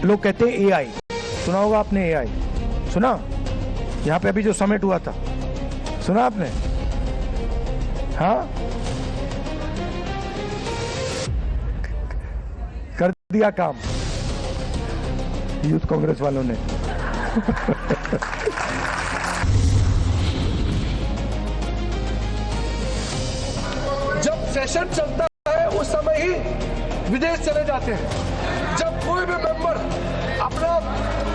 लोग कहते हैं एआई, सुना होगा आपने एआई, सुना? यहाँ पे अभी जो समिट हुआ था, सुना आपने? हाँ, कर दिया काम यूथ कांग्रेस वालों ने। जब सेशन चलता है उस समय ही विदेश चले जाते हैं। जब कोई भी मेंबर अपना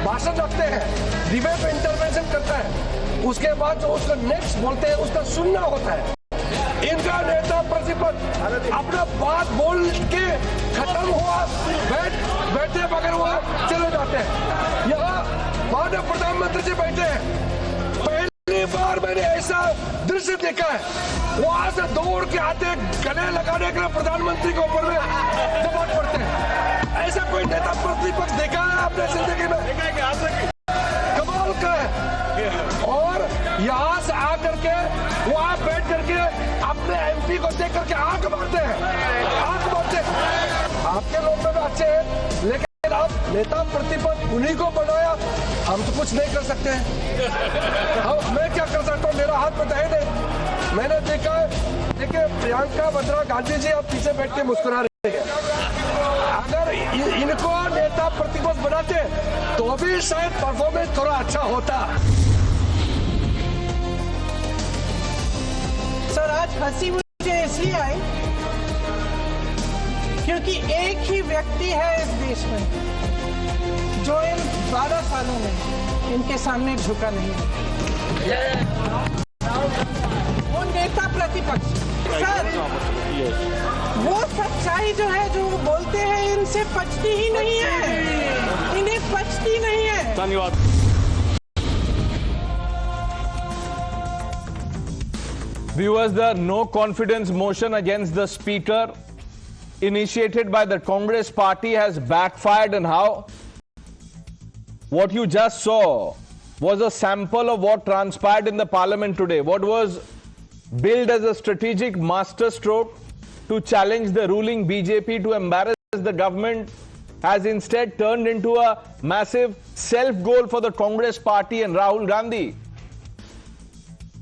भाषण रखते हैं, डिबेट में इंटरवेंशन करता है, उसके बाद जो उसका नेक्स्ट बोलते हैं उसका सुनना होता है। इनका नेता प्रतिपक्ष अपना बात बोल के खत्म हुआ, बैठे बगैर वो चले जाते हैं। यहाँ माननीय प्रधानमंत्री जी बैठे हैं, पहली बार मैंने ऐसा दृश्य देखा है। वहां से दौड़ के आते, गले लगाने के लिए प्रधानमंत्री के ऊपर में दबाव पड़ते हैं। ऐसा कोई नेता प्रतिपक्ष देखा है आपने जिंदगी में? कमाल का है। और यहाँ से आकर के वहां बैठ करके अपने एमपी को देख करके आंख मारते हैं, आंख मारते हैं। आपके लोग में अच्छे हैं, लेकिन आप नेता प्रतिपक्ष उन्हीं को बनाया, हम तो कुछ नहीं कर सकते हैं। मैं क्या कर सकता हूँ, मेरा हाथ में है नहीं। मैंने देखा है, देखिए प्रियंका वद्रा गांधी जी आप पीछे बैठ के मुस्कुरा रहे हैं। अगर इनको नेता प्रतिपक्ष बनाते तो भी शायद परफॉर्मेंस थोड़ा अच्छा होता। सर, आज हंसी मुझे इसलिए आई क्योंकि एक ही व्यक्ति है इस देश में जो इन 12 सालों में इनके सामने झुका नहीं है। वो नेता प्रतिपक्ष। सर, वो सच्चाई जो है, जो वो बोलते हैं, इनसे पचती ही नहीं है, इन्हें पचती नहीं है। धन्यवाद। Viewers, the no confidence motion against the speaker initiated by the Congress party has backfired, and how? What you just saw was a sample of what transpired in the parliament today. What was billed as a strategic masterstroke to challenge the ruling BJP, to embarrass the government, has instead turned into a massive self-goal for the Congress party and Rahul Gandhi.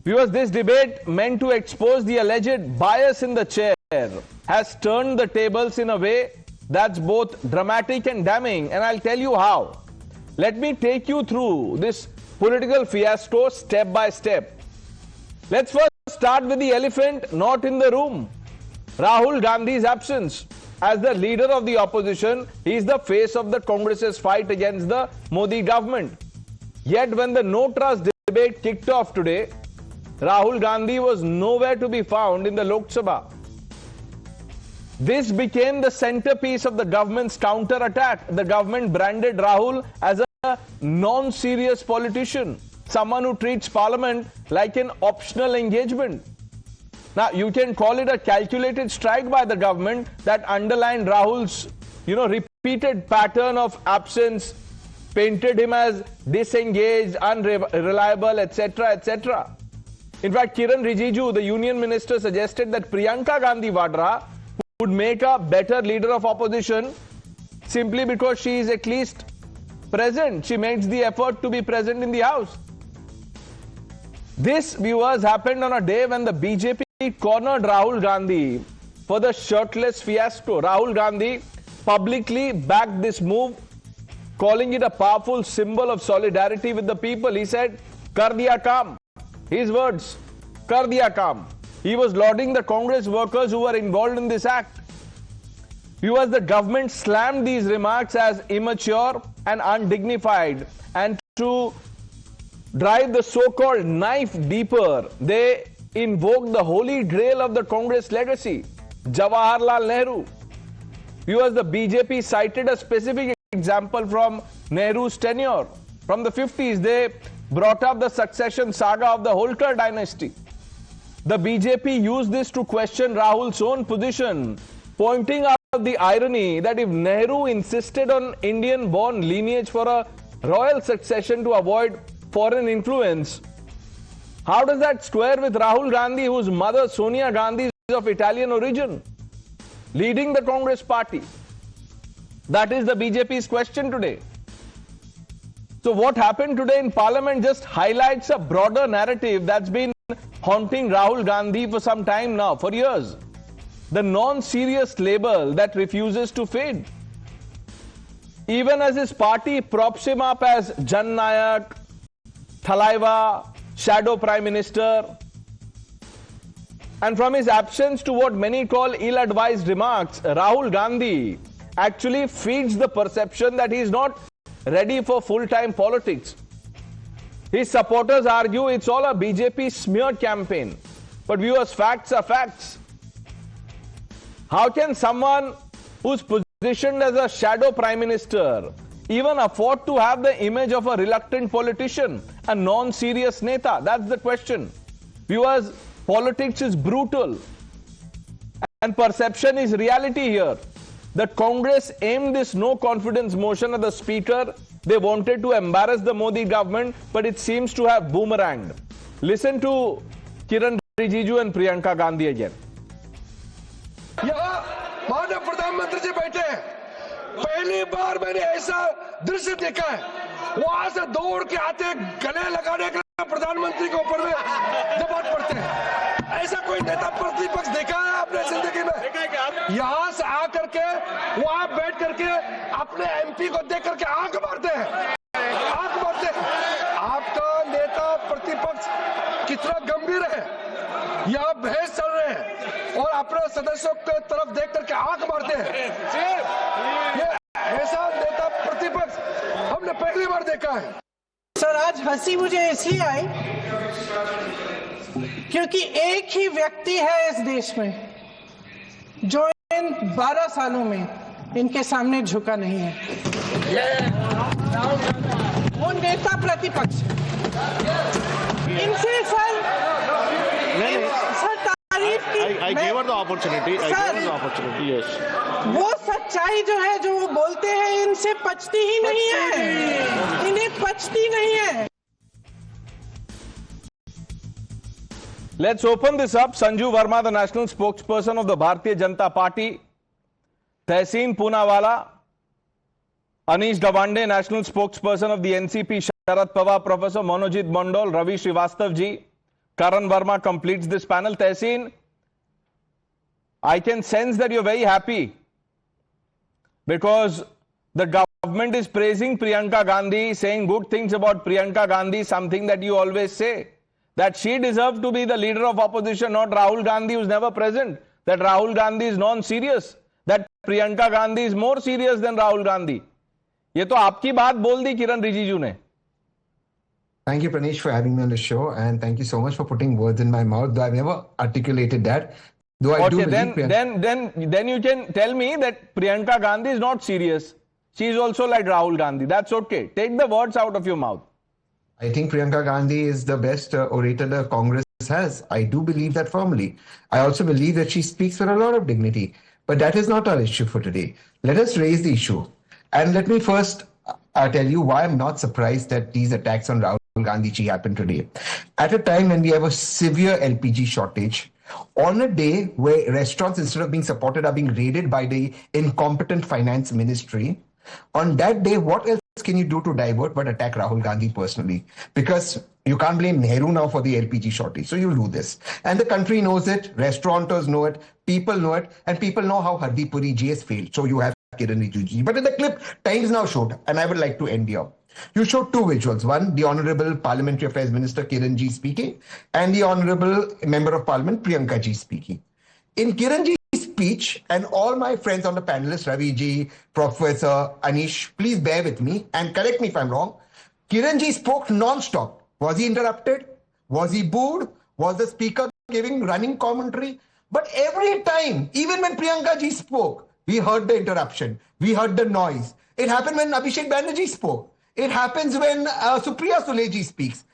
Viewers, this debate, meant to expose the alleged bias in the chair, has turned the tables in a way that's both dramatic and damning, and I'll tell you how. Let me take you through this political fiasco step by step. Let's first start with the elephant not in the room, Rahul Gandhi's absence. As the leader of the opposition, he is the face of the Congress's fight against the Modi government. Yet when the no trust debate kicked off today, Rahul Gandhi was nowhere to be found in the Lok Sabha. This became the centerpiece of the government's counter-attack. The government branded Rahul as a non-serious politician, someone who treats parliament like an optional engagement. Now, you can call it a calculated strike by the government that underlined Rahul's, repeated pattern of absence, painted him as disengaged, unreliable, etc., etc. In fact, Kiren Rijiju, the union minister, suggested that Priyanka Gandhi Vadra would make a better leader of opposition simply because she is at least present. She makes the effort to be present in the house. This, viewers, happened on a day when the BJP cornered Rahul Gandhi for the shirtless fiasco. Rahul Gandhi publicly backed this move, calling it a powerful symbol of solidarity with the people. He said, "Kar diya kaam." His words, "Kar diya kaam." He was lauding the Congress workers who were involved in this act. Viewers, the government slammed these remarks as immature and undignified, and to drive the so-called knife deeper, they invoked the holy grail of the Congress legacy, Jawaharlal Nehru. Viewers, the BJP cited a specific example from Nehru's tenure. From the 50s, they brought up the succession saga of the Holkar dynasty. The BJP used this to question Rahul's own position, pointing out the irony that if Nehru insisted on Indian-born lineage for a royal succession to avoid foreign influence, how does that square with Rahul Gandhi, whose mother Sonia Gandhi is of Italian origin, leading the Congress party? That is the BJP's question today. So what happened today in Parliament just highlights a broader narrative that's been haunting Rahul Gandhi for some time now, for years. The non-serious label that refuses to fade. Even as his party props him up as Jan Nayak, Thalaiva, Shadow Prime Minister, and from his absence to what many call ill-advised remarks, Rahul Gandhi actually feeds the perception that he is not ready for full-time politics. His supporters argue it's all a BJP smear campaign. But viewers, facts are facts. How can someone who's positioned as a shadow prime minister even afford to have the image of a reluctant politician, a non-serious neta? That's the question. Viewers, politics is brutal and perception is reality here. The Congress aimed this no confidence motion at the speaker. They wanted to embarrass the Modi government, but it seems to have boomeranged. Listen to Kiren Rijiju and Priyanka Gandhi again. यहाँ माननीय प्रधानमंत्री जी बैठे हैं। पहली बार मैंने ऐसा दृश्य देखा है। वहां से दौड़ के आते गले लगाने के लिए प्रधानमंत्री के ऊपर में दबाव पड़ते हैं। ऐसा कोई नेता प्रतिपक्ष देखा है आपने जिंदगी में? यहाँ से आकर के वहां बैठ करके अपने एमपी को देख करके आंख मारते हैं, आंख मारते हैं। आपका नेता प्रतिपक्ष कितना गंभीर है, यहाँ बहस चल रहे हैं और अपने सदस्यों के तरफ देख करके आंख मारते हैं। ये ऐसा नेता प्रतिपक्ष हमने पहली बार देखा है। सर, आज हंसी मुझे ऐसी आई क्योंकि एक ही व्यक्ति है इस देश में जो इन 12 सालों में इनके सामने झुका नहीं है। वो नेता प्रतिपक्ष। इनसे सर तारीफ की। I gave her the opportunity. Yes. वो सच्चाई जो है, जो वो बोलते हैं, इनसे पचती ही नहीं है। इन्हें पचती नहीं है। Let's open this up. Sanju Verma, the national spokesperson of the Bharatiya Janata Party. Tehseen Poonawala. Anish Gawande, national spokesperson of the NCP. Sharad Pawar, Professor Manojit Mondal, Ravi Srivastav ji. Karan Verma completes this panel. Tehseen, I can sense that you're very happy because the government is praising Priyanka Gandhi, saying good things about Priyanka Gandhi, something that you always say, that she deserved to be the leader of opposition, not Rahul Gandhi, who's never present, that Rahul Gandhi is non-serious, that Priyanka Gandhi is more serious than Rahul Gandhi. ये तो आपकी बात बोल दी किरण रिजिजू ने. Thank you, Pranesh, for having me on the show, and thank you so much for putting words in my mouth. Though I've never articulated that. Though I do then you can tell me that Priyanka Gandhi is not serious. She is also like Rahul Gandhi. That's okay. Take the words out of your mouth. I think Priyanka Gandhi is the best orator the Congress has. I do believe that firmly. I also believe that she speaks with a lot of dignity. But that is not our issue for today. Let us raise the issue. And let me first tell you why I'm not surprised that these attacks on Rahul Gandhi ji happened today. At a time when we have a severe LPG shortage, on a day where restaurants, instead of being supported, are being raided by the incompetent finance ministry, on that day, what else can you do to divert but attack Rahul Gandhi personally? Because you can't blame Nehru now for the LPG shortage. So you do this. And the country knows it, restaurateurs know it, people know it, and people know how Hardeep Puri ji has failed. So you have Kiren Rijiju. But in the clip, Times Now showed, and I would like to end here. You showed two visuals. One, the Honorable Parliamentary Affairs Minister Kiren ji speaking, and the Honorable Member of Parliament Priyanka ji speaking. In Kiren ji's speech, and all my friends on the panelists, Ravi ji, Professor Anish, please bear with me and correct me if I'm wrong. Kiren ji spoke non-stop. Was he interrupted? Was he booed? Was the speaker giving running commentary? But every time, even when Priyanka ji spoke, we heard the interruption. We heard the noise. It happened when Abhishek Banerjee spoke. It happens when Supriya Sule ji speaks.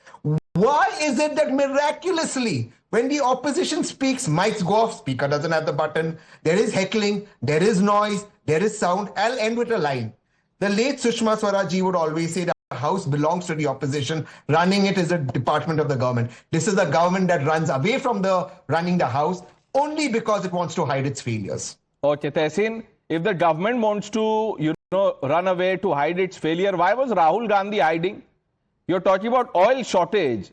Why is it that miraculously, when the opposition speaks, mics go off, speaker doesn't have the button, there is heckling, there is noise, there is sound. I'll end with a line. The late Sushma Swaraj ji would always say that the house belongs to the opposition. Running it is a department of the government. This is a government that runs away from running the house only because it wants to hide its failures. Okay, Tehseen, if the government wants to, run away to hide its failure, why was Rahul Gandhi hiding? You're talking about oil shortage.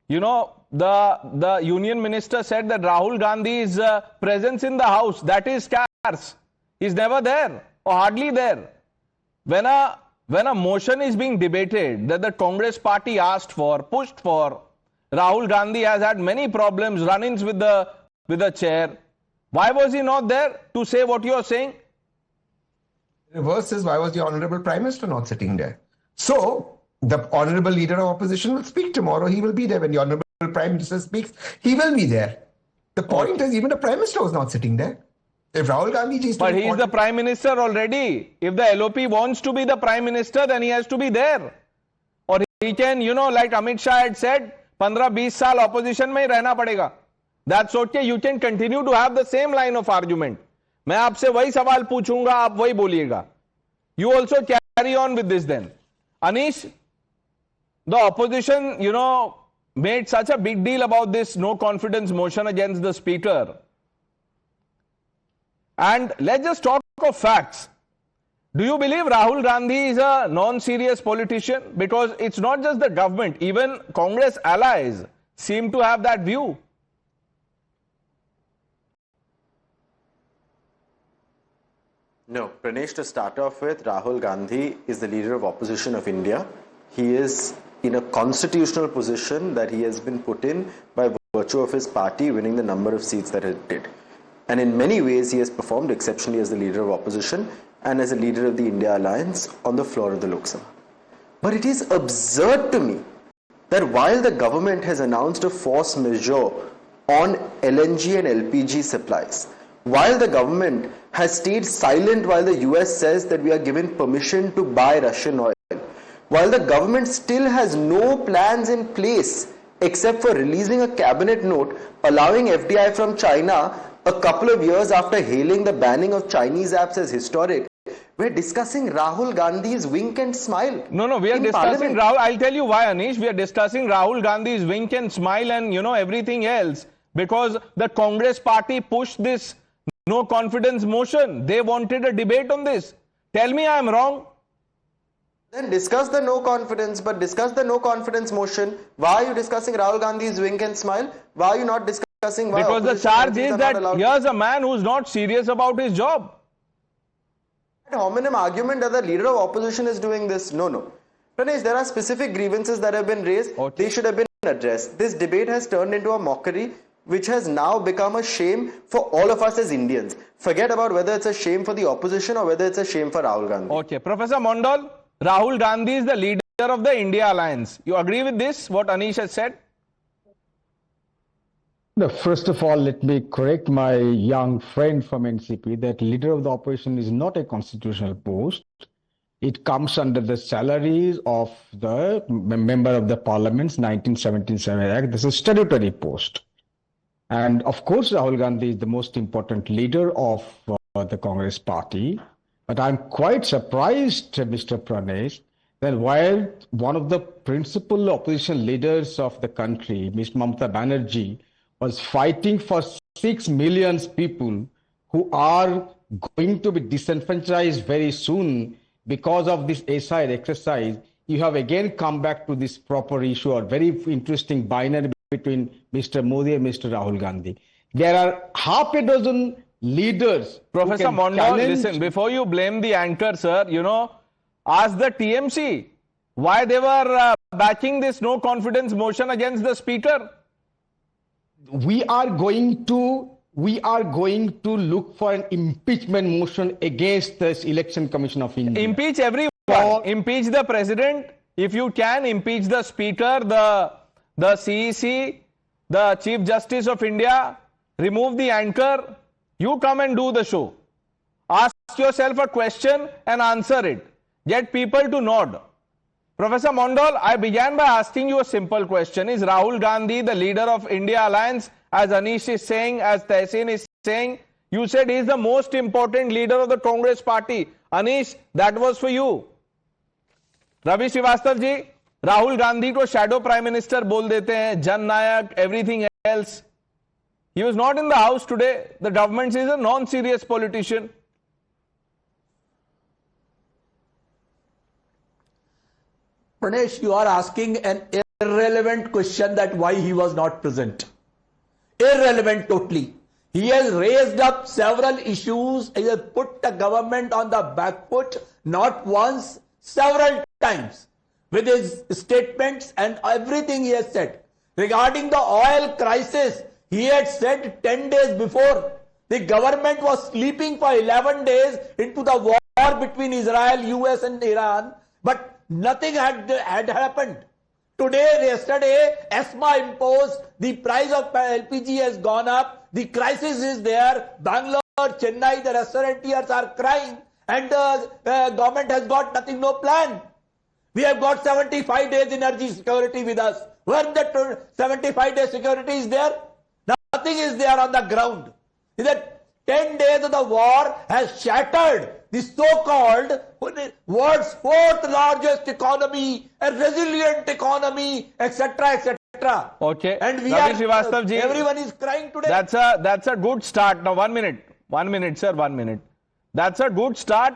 You know, the union minister said that Rahul Gandhi's presence in the house, that is scarce. He's never there or hardly there. When a motion is being debated that the Congress party asked for, pushed for, Rahul Gandhi has had many problems, run-ins with the chair. Why was he not there to say what you are saying? Reverse is, why was the Honorable Prime Minister not sitting there? So, the Honorable Leader of Opposition will speak tomorrow. He will be there. When the Honorable Prime Minister speaks, he will be there. The point is, even the Prime Minister was not sitting there. If Rahul Gandhi is... But he is the Prime Minister already. If the LOP wants to be the Prime Minister, then he has to be there. Or he can, you know, like Amit Shah had said, 15-20 saal opposition mein hi rehna padega. That's okay. You can continue to have the same line of argument. मैं आपसे वही सवाल पूछूंगा, आप वही बोलिएगा. You also carry on with this then. Anish, the opposition, you know, made such a big deal about this no confidence motion against the speaker. And let's just talk of facts. Do you believe Rahul Gandhi is a non-serious politician? Because it's not just the government, even Congress allies seem to have that view. No, Pranesh, to start off with, Rahul Gandhi is the leader of opposition of India. He is in a constitutional position that he has been put in by virtue of his party winning the number of seats that it did. And in many ways, he has performed exceptionally as the leader of opposition and as a leader of the India Alliance on the floor of the Lok Sabha. But it is absurd to me that while the government has announced a force majeure on LNG and LPG supplies, while the government has stayed silent while the US says that we are given permission to buy Russian oil, while the government still has no plans in place except for releasing a cabinet note allowing FDI from China a couple of years after hailing the banning of Chinese apps as historic, we're discussing Rahul Gandhi's wink and smile. No, we are discussing Rahul. I'll tell you why, Anish. We are discussing Rahul Gandhi's wink and smile and, you know, everything else. Because the Congress party pushed this no confidence motion. They wanted a debate on this. Tell me I am wrong. Then discuss the no confidence, but discuss the no confidence motion. Why are you discussing Rahul Gandhi's wink and smile? Why are you not discussing why? Because the charge is that here's a man who's not serious about his job. Ad hominem argument that the leader of opposition is doing this. No. Pranesh, there are specific grievances that have been raised. Okay. They should have been addressed. This debate has turned into a mockery, which has now become a shame for all of us as Indians. Forget about whether it's a shame for the opposition or whether it's a shame for Rahul Gandhi. Okay, Professor Mondal, Rahul Gandhi is the leader of the India Alliance. You agree with this, what Anish has said? No, first of all, let me correct my young friend from NCP that leader of the opposition is not a constitutional post. It comes under the salaries of the member of the parliament's 1977 Act. This is a statutory post. And of course, Rahul Gandhi is the most important leader of the Congress party. But I'm quite surprised, Mr. Pranesh, that while one of the principal opposition leaders of the country, Ms. Mamata Banerjee, was fighting for 6 million people who are going to be disenfranchised very soon because of this SI exercise, you have again come back to this proper issue or very interesting binary between Mr. Modi and Mr. Rahul Gandhi. There are half a dozen leaders. Professor Mondal, listen, before you blame the anchor, sir, you know, ask the TMC why they were backing this no confidence motion against the speaker. We are going to look for an impeachment motion against this Election Commission of India. Impeach everyone. Impeach the president. If you can, impeach the speaker, the CEC, the Chief Justice of India. Remove the anchor. You come and do the show. Ask yourself a question and answer it. Get people to nod. Professor Mondal, I began by asking you a simple question. Is Rahul Gandhi the leader of India Alliance? As Anish is saying, as Tehseen is saying, you said he is the most important leader of the Congress party. Anish, that was for you. Ravi Srivastava ji, Rahul Gandhi ko shadow prime minister bol dete hain, Jan Nayak, everything else. He was not in the house today. The government is a non-serious politician. Pranesh, you are asking an irrelevant question that why he was not present. Irrelevant totally. He has raised up several issues. He has put the government on the back foot, not once, several times, with his statements and everything he has said. Regarding the oil crisis, he had said 10 days before. The government was sleeping for 11 days into the war between Israel, US and Iran, but nothing had happened. Today, yesterday, ESMA imposed, the price of LPG has gone up, the crisis is there, Bangalore, Chennai, the restaurateurs are crying, and the government has got nothing, no plan. We have got 75 days energy security with us. Where the 75 days security is there? Nothing is there on the ground. Is that 10 days of the war has shattered the so-called world's fourth largest economy, a resilient economy, etc., etc. Okay. And we Ravi are, Srivastava ji, everyone is crying today. That's a good start. Now, 1 minute. 1 minute, sir, 1 minute. That's a good start.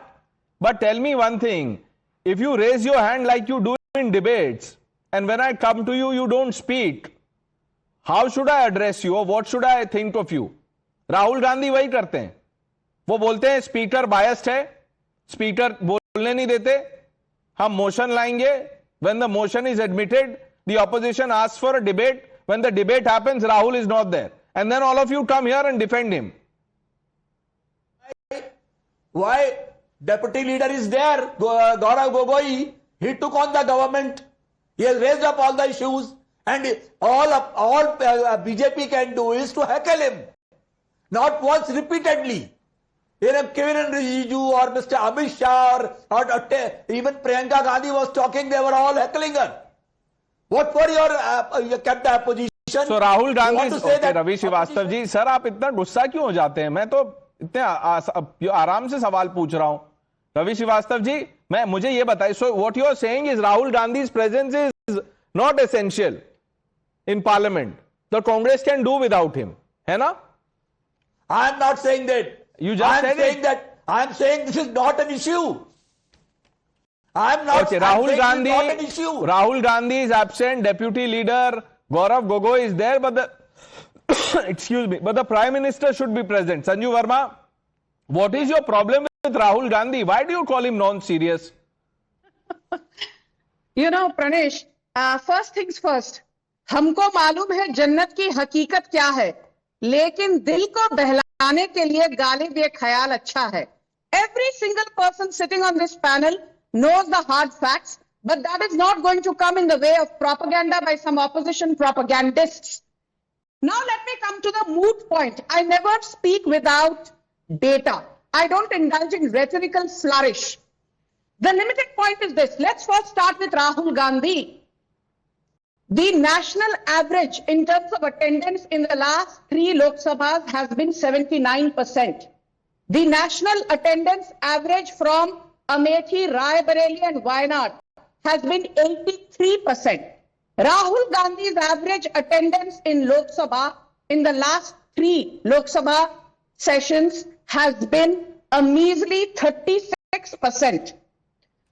But tell me one thing. If you raise your hand like you do in debates, and when I come to you, you don't speak, how should I address you or what should I think of you? Rahul Gandhi वही करते हैं. वो बोलते हैं speaker biased है, speaker बोलने नहीं देते, हम मोशन लाएंगे. When the motion is admitted, the opposition asks for a debate. When the debate happens, Rahul is not there. And then all of you come here and defend him. Why? Deputy leader is there, Gaurav Gogoi. He took on the government. He has raised up all the issues. And all BJP can do is to heckle him. Not once, repeatedly. Kiren Rijiju or Mr. Amit Shah or even Priyanka Gandhi was talking, they were all heckling her. What were your kept the opposition? So Rahul Gandhi, okay, Ravi Srivastava ji, sir, आप इतना गुस्सा क्यों हो जाते हैं? मैं तो इतने आराम से सवाल पूछ रहा हूं. Ravi Srivastava ji, मुझे ये बताइए. So what you are saying is Rahul Gandhi's presence is not essential in parliament. The Congress can do without him. है ना? I am not saying that. You just said it. I am saying this is not an issue. I am not. Okay, Rahul Gandhi. Not an issue. Rahul Gandhi is absent. Deputy leader Gaurav Gogoi is there, but the excuse me, but the Prime Minister should be present. Sanju Verma, what is your problem with Rahul Gandhi? Why do you call him non-serious? You know, Pranesh, first things first. हमको मालूम है जन्नत की हकीकत क्या है, लेकिन दिल को बहलाने के लिए गालिब ये ख्याल अच्छा है. Every single person sitting on this panel knows the hard facts, but that is not going to come in the way of propaganda by some opposition propagandists. Now let me come to the moot point. I never speak without data. I don't indulge in rhetorical flourish. The limited point is this. Let's first start with Rahul Gandhi. The national average in terms of attendance in the last 3 Lok Sabhas has been 79%. The national attendance average from Amethi, Raebareli and Wayanad has been 83%. Rahul Gandhi's average attendance in Lok Sabha in the last 3 Lok Sabha sessions has been a measly 36%.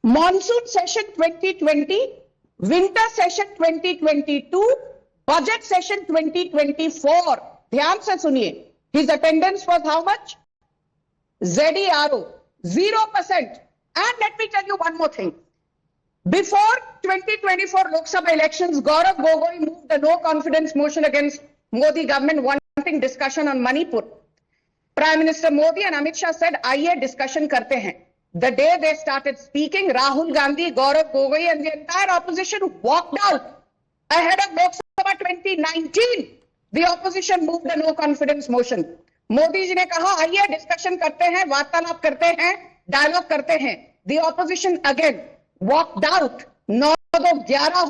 Monsoon session 2020, winter session 2022, budget session 2024. ध्यान से सुनिए. His attendance was how much? ZERO, 0%. And let me tell you one more thing. Before 2024 Lok Sabha elections, Gaurav Gogoi moved a no confidence motion against Modi government wanting discussion on Manipur. Prime Minister Modi and Amit Shah said, आइए discussion करते हैं. The day they started speaking, Rahul Gandhi, Gaurav Gogoi and the entire opposition walked out. Ahead of Lok Sabha 2019, the opposition moved a no confidence motion. Modi ji ने कहा, आइए discussion करते हैं, वार्तालाप करते हैं, dialogue करते हैं. The opposition again walked out. 9-11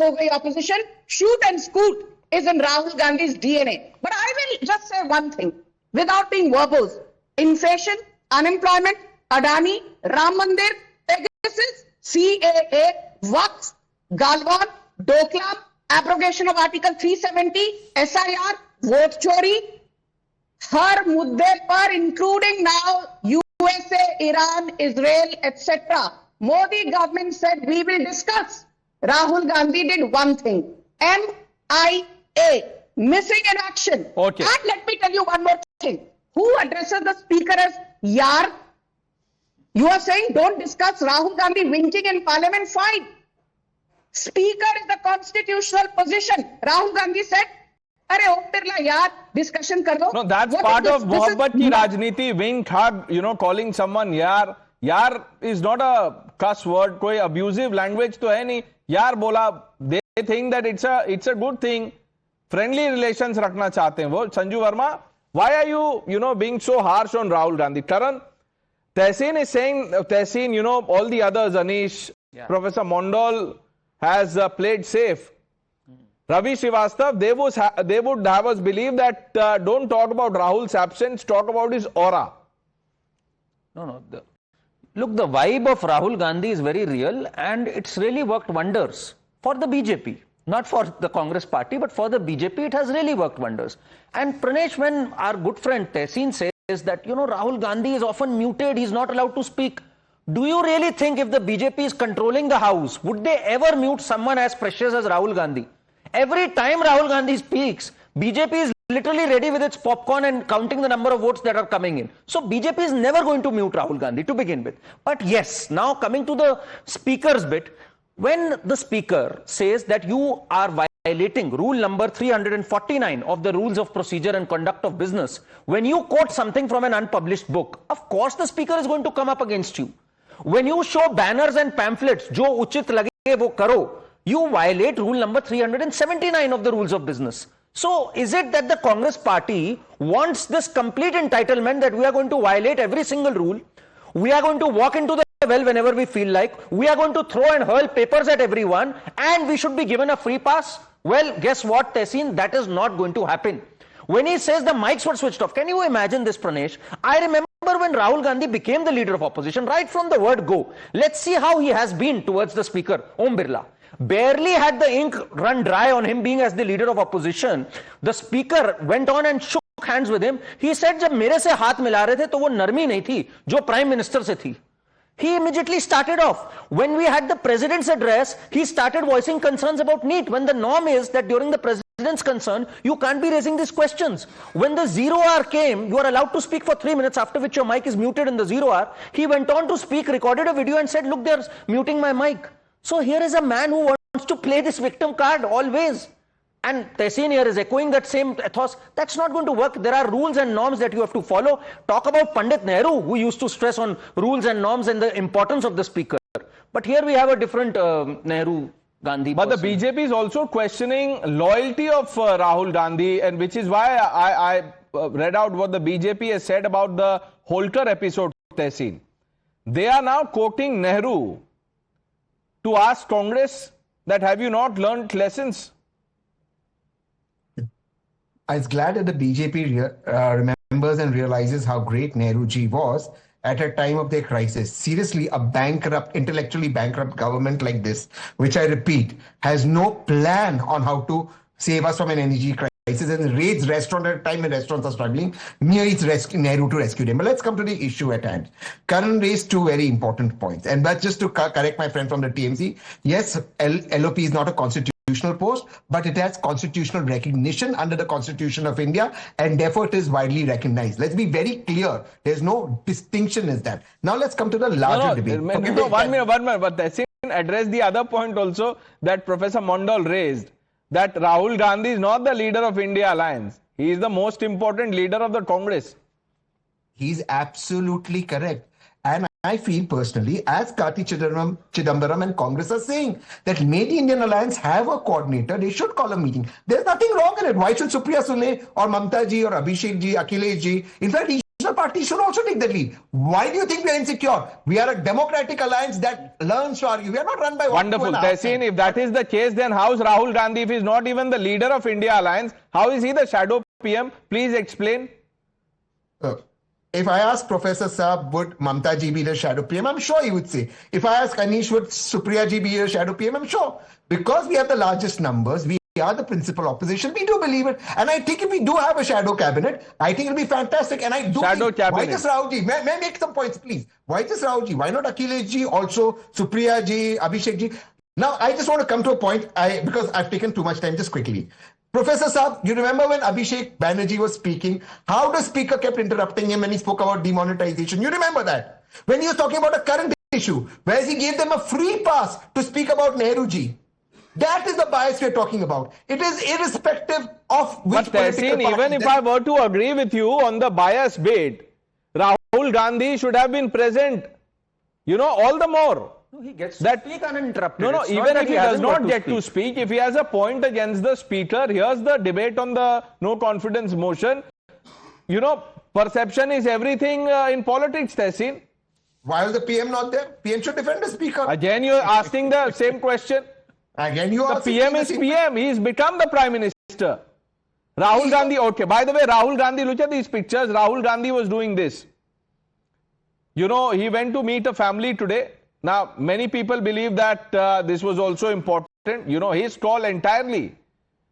हो गई opposition. Shoot and scoot is in Rahul Gandhi's DNA. But I will just say one thing, without being verbose. Inflation, unemployment, Adani, Ram Mandir, Pegasus, CAA, Waqf, Galwan, Doklam, abrogation of Article 370, SIR, vote chori, हर मुद्दे पर including now USA, Iran, Israel, etc. Modi government said we will discuss. Rahul Gandhi did one thing. MIA, missing in action. Okay. And let me tell you one more thing. Who addresses the speaker as Yar? You are saying don't discuss Rahul Gandhi winking in parliament, fine. Speaker is the constitutional position. Rahul Gandhi said, "Arey Om Birla, yaar, discussion kar do." No, that's part of mohabbat ki rajniti, wink, hug, calling someone yaar. Yaar is not a cuss word, koi abusive language to hai nahi. Yaar bola, they think that it's a good thing. Friendly relations rakhna chahte hain wo. Sanju Verma, why are you, being so harsh on Rahul Gandhi? Karan, Tehseen is saying, Tehseen, all the others, Anish, Professor Mondal has played safe. Ravi Srivastava, they would have us believe that don't talk about Rahul's absence, talk about his aura. No. Look, the vibe of Rahul Gandhi is very real and it's really worked wonders for the BJP. Not for the Congress party, but for the BJP, it has really worked wonders. And Pranesh, when our good friend Tehseen says that, Rahul Gandhi is often muted, he's not allowed to speak. Do you really think if the BJP is controlling the house, would they ever mute someone as precious as Rahul Gandhi? Every time Rahul Gandhi speaks, BJP is literally ready with its popcorn and counting the number of votes that are coming in. So BJP is never going to mute Rahul Gandhi to begin with. But yes, now coming to the speaker's bit, when the speaker says that you are violating rule number 349 of the rules of procedure and conduct of business, when you quote something from an unpublished book, of course the speaker is going to come up against you. When you show banners and pamphlets, jo uchit lage wo karo, you violate rule number 379 of the rules of business. So is it that the Congress party wants this complete entitlement that we are going to violate every single rule? We are going to walk into the well whenever we feel like. We are going to throw and hurl papers at everyone and we should be given a free pass? Well, guess what, Tehseen? That is not going to happen. When he says the mics were switched off, can you imagine this, Pranesh? I remember when Rahul Gandhi became the leader of opposition, right from the word go. Let's see how he has been towards the speaker, Om Birla. Barely had the ink run dry on him being as the leader of opposition, the speaker went on and shook hands with him. He said, जब मेरे से हाथ मिला रहे थे तो वो नरमी नहीं थी जो प्राइम मिनिस्टर से थी. He immediately started off. When we had the president's address, he started voicing concerns about NEET, when the norm is that during the president's concern, you can't be raising these questions. When the 0 hour came, you are allowed to speak for 3 minutes, after which your mic is muted in the 0 hour. He went on to speak, recorded a video and said, look, they're muting my mic. So here is a man who wants to play this victim card always. And Tehseen here is echoing that same ethos. That's not going to work. There are rules and norms that you have to follow. Talk about Pandit Nehru, who used to stress on rules and norms and the importance of the speaker. But here we have a different Nehru Gandhi. But the BJP is also questioning loyalty of Rahul Gandhi, and which is why I read out what the BJP has said about the Holkar episode, Tehseen. They are now quoting Nehru to ask Congress that have you not learned lessons? I was glad that the BJP remembers and realizes how great Nehru ji was at a time of their crisis. Seriously, a bankrupt, intellectually bankrupt government like this, which I repeat, has no plan on how to save us from an energy crisis and raids restaurant at a time when restaurants are struggling. Needs Nehru to rescue them. But let's come to the issue at hand. Karan raised two very important points. And that's just to correct my friend from the TMC. Yes, LoP is not a constitutional post, but it has constitutional recognition under the Constitution of India, and therefore it is widely recognized. Let's be very clear. There's no distinction in that. Now let's come to the larger debate. No, one minute. But Tehseen addressed the other point also that Professor Mondal raised, that Rahul Gandhi is not the leader of India Alliance. He is the most important leader of the Congress. He's absolutely correct. And I feel personally, as Karti Chidambaram and Congress are saying, that may the Indian Alliance have a coordinator, they should call a meeting. There's nothing wrong in it. Why should Supriya Sule or Mamta ji or Abhishek ji, Akhilesh ji, in fact, regional parties should also take the lead. Why do you think we are insecure? We are a democratic alliance that learns to argue. We are not run by one. Wonderful. Tehseen, if that is the case, then how is Rahul Gandhi, if he is not even the leader of India Alliance, how is he the shadow PM? Please explain. If I ask Professor Saab, would Mamta ji be the shadow PM? I'm sure he would say. If I ask Anish, would Supriya ji be the shadow PM? I'm sure. Because we have the largest numbers, we are the principal opposition, we do believe it. And I think if we do have a shadow cabinet, I think it'll be fantastic. And I do shadow think, cabinet. Why just Rahul ji? May I make some points, please? Why just Rahul ji? Why not Akhilesh ji? Also Supriya ji, Abhishek ji? Now, I just want to come to a point, because I've taken too much time, just quickly. Professor Saab, you remember when Abhishek Banerjee was speaking, how the speaker kept interrupting him when he spoke about demonetization? You remember that? When he was talking about a current issue, whereas he gave them a free pass to speak about Nehruji. That is the bias we're talking about. It is irrespective of which political party. Even if I were to agree with you on the bias bit, Rahul Gandhi should have been present, all the more. No, he gets to speak uninterrupted. No, even if he does not get to speak, if he has a point against the speaker, here's the debate on the no confidence motion. Perception is everything in politics, Tehseen. Why was the PM not there? PM should defend the speaker. Again, you're asking the same question. Again, you are. The PM is PM. He's become the Prime Minister. Rahul Gandhi, okay. By the way, Rahul Gandhi, look at these pictures. Rahul Gandhi was doing this. He went to meet a family today. Now, many people believe that this was also important. His call entirely.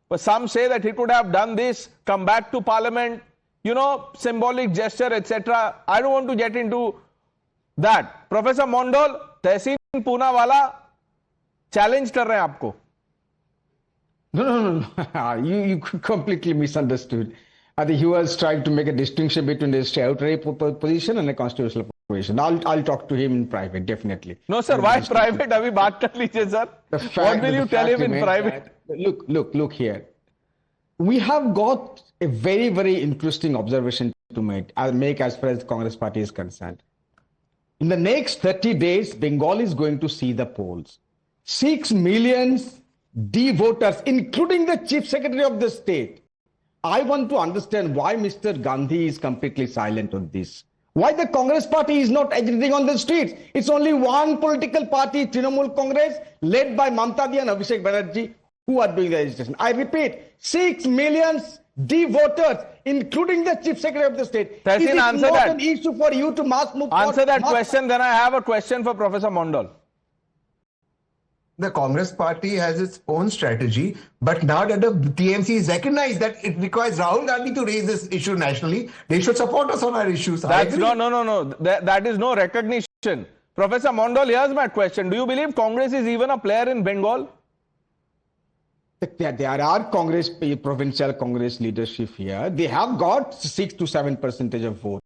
But some say that he could have done this, come back to Parliament, symbolic gesture, etc. I don't want to get into that. Professor Mondal, Tehseen Poonawala, challenge कर रहे हैं आपको. No. You completely misunderstood. I think he was trying to make a distinction between a statutory position and a constitutional position. I'll talk to him in private, definitely. No, sir. Why private? Abhi baat kar lijiye, sir. What will you tell him in private? Look here. We have got a very, very interesting observation to make as far as the Congress party is concerned. In the next 30 days, Bengal is going to see the polls. 6 million voters, including the Chief Secretary of the state. I want to understand why Mr. Gandhi is completely silent on this. Why the Congress party is not agitating on the streets. It's only one political party, Trinamool Congress, led by Mamta Di and Abhishek Banerjee, who are doing the agitation. I repeat, 6 million voters, including the Chief Secretary of the state. Tehseen, is it answer not that. An issue for you to mass move? Answer that question, then I have a question for Professor Mondal. The Congress party has its own strategy, but now that the TMC is recognized that it requires Rahul Gandhi to raise this issue nationally, they should support us on our issues. That's no. That is no recognition. Professor Mondal, here's my question. Do you believe Congress is even a player in Bengal? There are provincial Congress leadership here. They have got 6 to 7% of votes,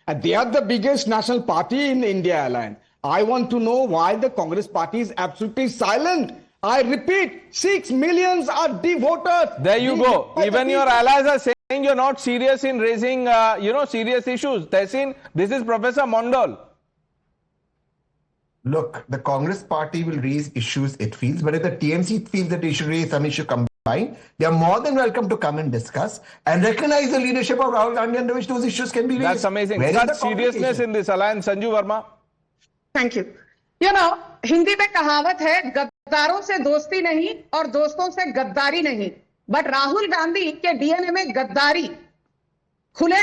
and they are the biggest national party in the India alliance. I want to know why the Congress party is absolutely silent. I repeat, 6 million are voters. There you go. Even your allies are saying you're not serious in raising, serious issues. Tehseen, this is Professor Mondal. Look, the Congress party will raise issues it feels, but if the TMC feels that they should raise some issue combined, they are more than welcome to come and discuss and recognize the leadership of Rahul Gandhi under which those issues can be raised. That's amazing. Such seriousness in this alliance. Sanju Verma. Thank you Hindi में कहावत है, गद्दारों से दोस्ती नहीं और दोस्तों से गद्दारी नहीं, बट राहुल गांधी के डीएनए में गद्दारी खुले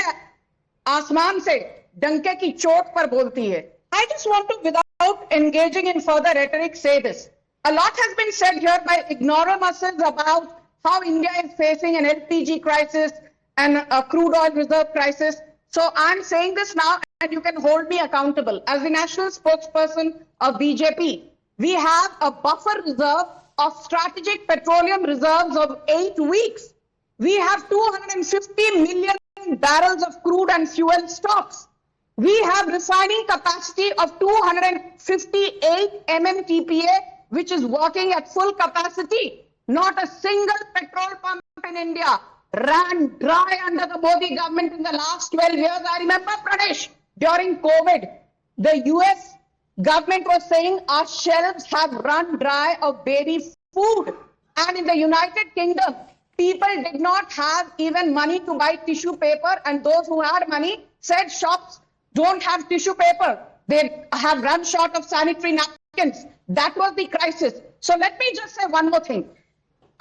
आसमान से डंके की चोट पर बोलती है. I just want to without engaging in further rhetoric say this. A lot has been said here by ignoramuses about how India is facing an LPG crisis and a crude oil reserve crisis. So I'm saying this now, and you can hold me accountable. As the national spokesperson of BJP, we have a buffer reserve of strategic petroleum reserves of 8 weeks. We have 250 million barrels of crude and fuel stocks. We have refining capacity of 258 MMTPA, which is working at full capacity. Not a single petrol pump in India ran dry under the Modi government in the last 12 years. I remember, Pranesh, during COVID, the US government was saying our shelves have run dry of baby food. And in the United Kingdom, people did not have even money to buy tissue paper, and those who had money said shops don't have tissue paper. They have run short of sanitary napkins. That was the crisis. So let me just say one more thing.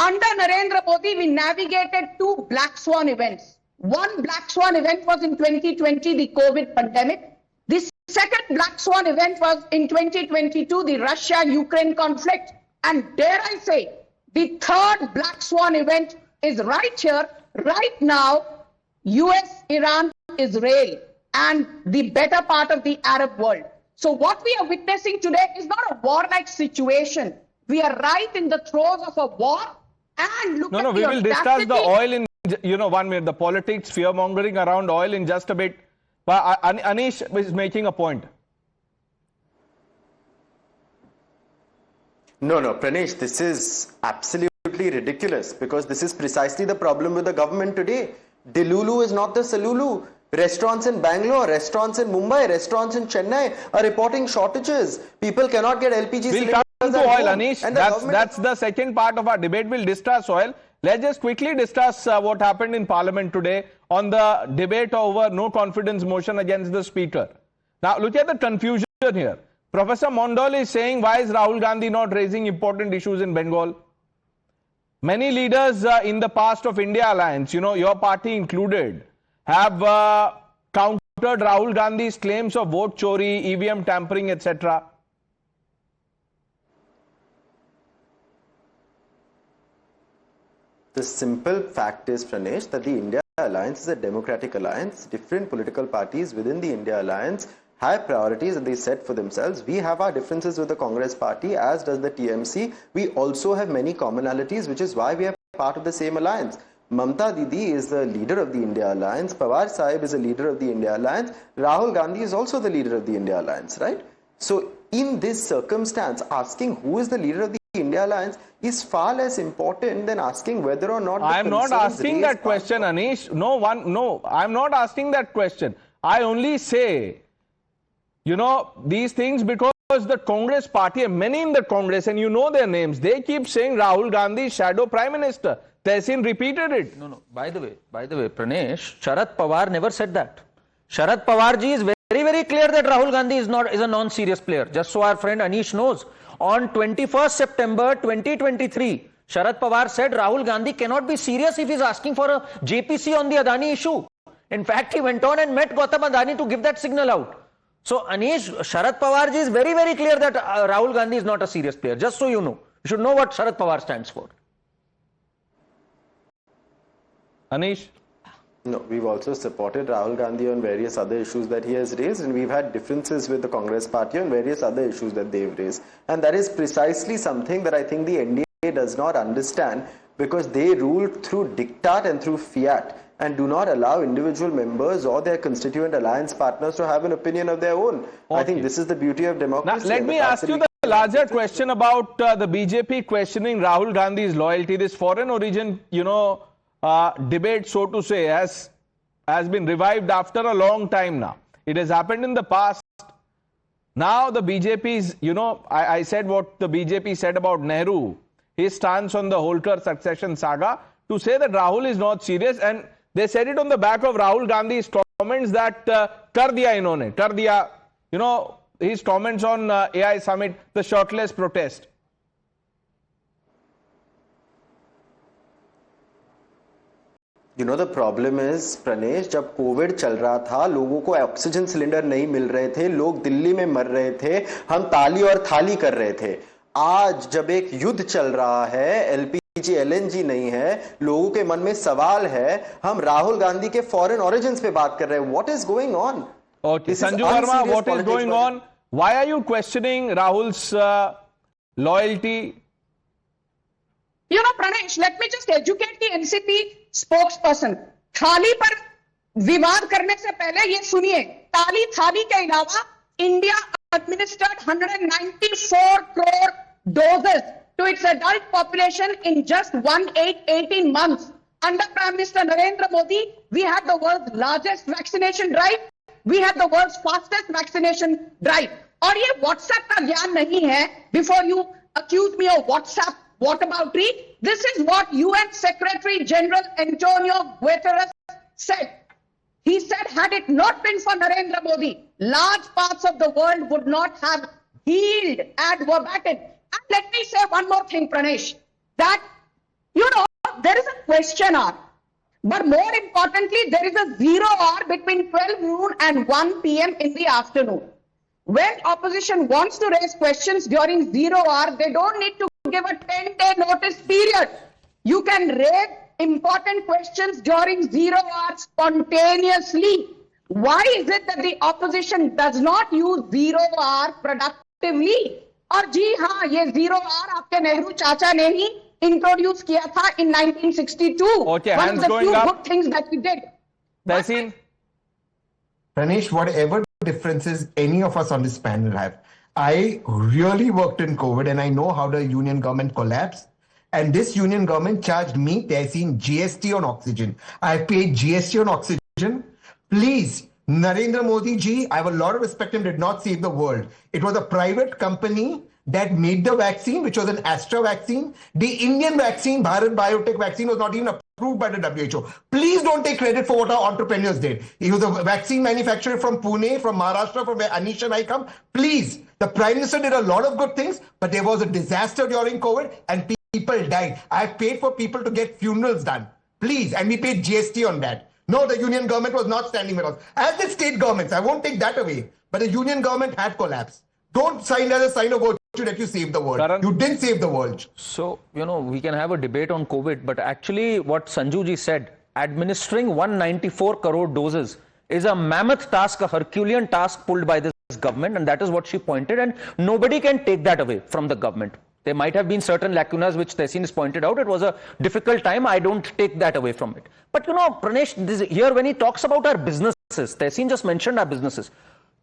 Under Narendra Modi, we navigated 2 black swan events. One black swan event was in 2020, the COVID pandemic. The second black swan event was in 2022, the Russia-Ukraine conflict. And dare I say, the third black swan event is right here, right now, US, Iran, Israel, and the better part of the Arab world. So what we are witnessing today is not a warlike situation. We are right in the throes of a war. And look at we the will discuss the audacity. oil in, 1 minute, the politics, fear-mongering around oil in just a bit. But Anish is making a point. No, Pranesh, this is absolutely ridiculous because this is precisely the problem with the government today. Delulu is not the Salulu. Restaurants in Bangalore, restaurants in Mumbai, restaurants in Chennai are reporting shortages. People cannot get LPG cylinders. We'll come to oil, Anish. That's the second part of our debate. We'll discuss oil. Let's just quickly discuss what happened in Parliament today on the debate over no confidence motion against the Speaker. Now, look at the confusion here. Professor Mondal is saying, why is Rahul Gandhi not raising important issues in Bengal? Many leaders in the past of India Alliance, your party included, have countered Rahul Gandhi's claims of vote chori, EVM tampering, etc. The simple fact is, Pranesh, that the India Alliance is a democratic alliance. Different political parties within the India Alliance have priorities that they set for themselves. We have our differences with the Congress party, as does the TMC. We also have many commonalities, which is why we are part of the same alliance. Mamta Didi is the leader of the India Alliance. Pawar Sahib is a leader of the India Alliance. Rahul Gandhi is also the leader of the India Alliance, right? So in this circumstance, asking who is the leader of the India Alliance is far less important than asking whether or not. I am not asking that question, Anish. No, I am not asking that question. I only say, these things because the Congress party, and many in the Congress, and their names, they keep saying Rahul Gandhi, shadow prime minister. Tehsin repeated it. No. By the way, Pranesh, Sharad Pawar never said that. Sharad Pawar ji is very, very clear that Rahul Gandhi is a non-serious player. Just so our friend Anish knows. On 21st September 2023, Sharad Pawar said Rahul Gandhi cannot be serious if he is asking for a JPC on the Adani issue. In fact, he went on and met Gautam Adani to give that signal out. So, Anish, Sharad Pawar ji is very, very clear that Rahul Gandhi is not a serious player. Just so you know. You should know what Sharad Pawar stands for. Anish? No, we've also supported Rahul Gandhi on various other issues that he has raised, and we've had differences with the Congress party on various other issues that they've raised. And that is precisely something that I think the NDA does not understand, because they rule through diktat and through fiat and do not allow individual members or their constituent alliance partners to have an opinion of their own. Okay. I think this is the beauty of democracy. Now, let me ask you the larger question about the BJP questioning Rahul Gandhi's loyalty. This foreign origin, debate, so to say, has been revived after a long time now. It has happened in the past. Now the BJP's, I said what the BJP said about Nehru, his stance on the Holkar succession saga, to say that Rahul is not serious, and they said it on the back of Rahul Gandhi's comments that kar diya inhone, kar diya, his comments on AI summit, the shirtless protest. The problem is, Pranesh, जब Covid चल रहा था, लोगों को oxygen cylinder नहीं मिल रहे थे, लोग दिल्ली में मर रहे थे, हम ताली और थाली कर रहे थे. आज जब एक युद्ध चल रहा है, एलपीजी एलएनजी नहीं है, लोगों के मन में सवाल है, हम राहुल गांधी के फॉरेन ओरिजिन्स पे बात कर रहे हैं. What is going on? Okay, Sanju Verma, what is going on? Why are you questioning Rahul's loyalty? Pranesh, let me just educate the NCP spokesperson. थाली पर विवाद करने से पहले ये सुनिए, ताली थाली के अलावा India administered 194 crore doses to its adult population in just 18 months. Under Prime Minister Narendra Modi, we had the world's largest vaccination drive. We had the world's fastest vaccination drive. और ये WhatsApp का ज्ञान नहीं है. Before you accuse me of WhatsApp whataboutery, this is what UN Secretary General Antonio Guterres said. He said, had it not been for Narendra Modi, large parts of the world would not have healed ad verbatim. And let me say one more thing, Pranesh, that, there is a question hour. But more importantly, there is a 0 hour between 12 noon and 1 p.m. in the afternoon. When opposition wants to raise questions during 0 hour, they don't need to give a 10-day notice period. You can raise important questions during 0 hour spontaneously. Why is it that the opposition does not use 0 hour productively? और जी हाँ, ये 0R आपके नेहरू चाचा ने ही introduce किया था in 1962. Okay, One hands of the going few up. good things that we did. Tehseen? Pranesh, whatever differences any of us on this panel have, I really worked in COVID and I know how the union government collapsed. And this union government charged me, Tehseen, GST on oxygen. I paid GST on oxygen. Please, Narendra Modi ji, I have a lot of respect and did not save the world. It was a private company that made the vaccine, which was an Astra vaccine. The Indian vaccine, Bharat Biotech vaccine, was not even approved by the WHO. Please don't take credit for what our entrepreneurs did. He was a vaccine manufacturer from Pune, from Maharashtra, from where Anish and I come. Please, the Prime Minister did a lot of good things, but there was a disaster during COVID and people died. I paid for people to get funerals done. Please, and we paid GST on that. No, the union government was not standing with us. As the state governments, I won't take that away. But the union government had collapsed. Don't sign as a sign of virtue that you saved the world. Karan, you didn't save the world. So, we can have a debate on COVID, but actually what Sanju ji said, administering 194 crore doses is a mammoth task, a Herculean task pulled by this government, and that is what she pointed, and nobody can take that away from the government. There might have been certain lacunas which Tehseen has pointed out. It was a difficult time. I don't take that away from it. But Pranesh, here when he talks about our businesses, Tehseen just mentioned our businesses.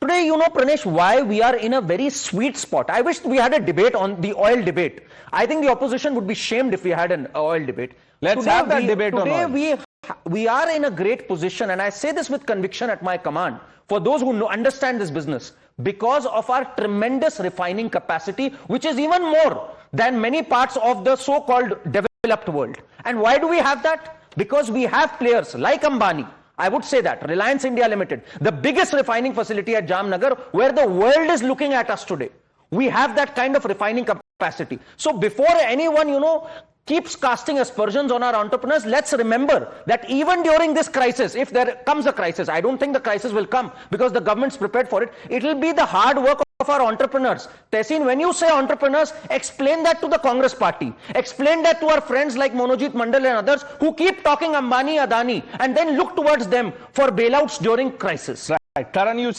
Today, Pranesh, why we are in a very sweet spot. I wish we had a debate on the oil debate. I think the opposition would be shamed if we had an oil debate. Let's have that debate on oil. Today, we are in a great position, and I say this with conviction at my command, for those who understand this business, because of our tremendous refining capacity, which is even more than many parts of the so-called developed world. And why do we have that? Because we have players like Ambani. I would say that Reliance India Limited, the biggest refining facility at Jamnagar, where the world is looking at us today. We have that kind of refining capacity. So before anyone, keeps casting aspersions on our entrepreneurs, let's remember that even during this crisis, if there comes a crisis, I don't think the crisis will come because the government's prepared for it. It will be the hard work of our entrepreneurs. Tehseen, when you say entrepreneurs, explain that to the Congress party. Explain that to our friends like Monojit Mandal and others who keep talking Ambani, Adani, and then look towards them for bailouts during crisis. Right. Karan, you